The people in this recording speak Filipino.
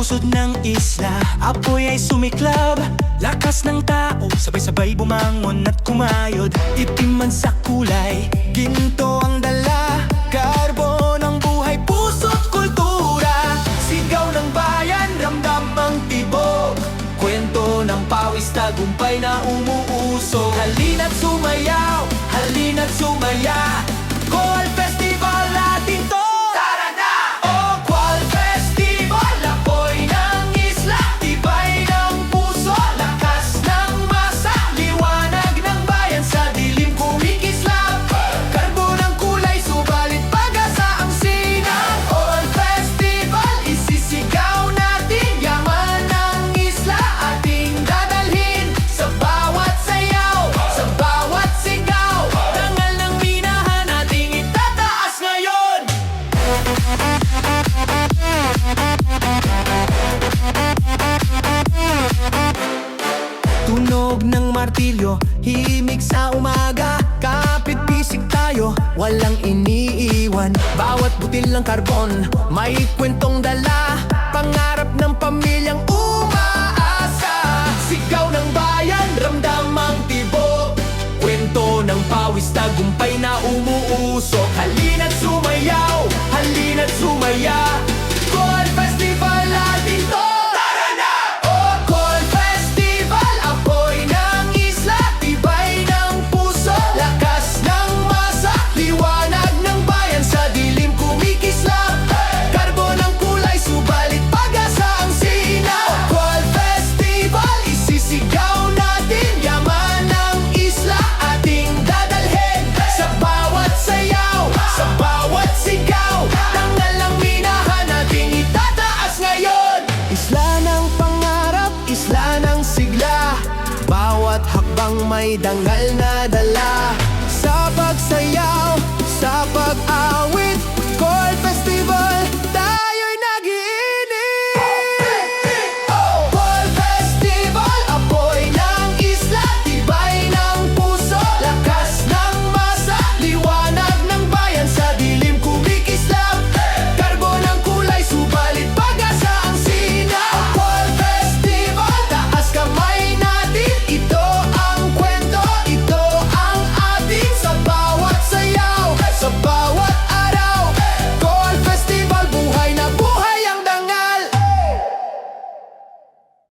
pusod ng isla, apoy ay sumiklab. Lakas ng tao, sabay-sabay bumangon at kumayod. Itim man sa kulay, ginto ang dala. Karbon ang buhay, puso't kultura. Sigaw ng bayan, ramdam ang tibok. Kwento ng pawis, tagumpay na umuusok. Halina't sumayaw, halina't sumaya. Qual Festival natin to! Tara na! Oh, Qual Festival, apoy ng isla, tibay ng puso, lakas ng masa, liwanag ng bayan sa dilim kumikislap. Karbo ng kulay, subalit pag-asa ang sinag. Qual Festival, isisigaw natin, yaman ng isla ating dadalhin. Sa bawat sayaw, sa bawat sigaw, dangal ng minahan ating itataas ngayon. Tunog ng martilyo, himig sa umaga. Kapit bisig tayo, walang iniiwan. Bawat butil ng karbon, may kwentong dala. Pangarap ng pamilyang umaasa. Sigaw ng bayan, ramdam ang tibok. Kwento ng pawis, tagumpay na umuusok. Halina't sumayaw, halina't sumaya. Qual Festival natin to! Tara na! Oh, Qual Festival, apoy ng isla, tibay ng puso, lakas ng masa, liwanag ng bayan sa dilim kumikislap. Karbo ng kulay, subalit pag-asa ang sinaw. Qual Festival, isisigaw natin, yaman ng isla ating dadalhin. Sa bawat sayaw, sa bawat sigaw, dangal ng minahan ating itataas ngayon. Isla ng pangarap, isla ng sigla, bawat hakbang may dangal na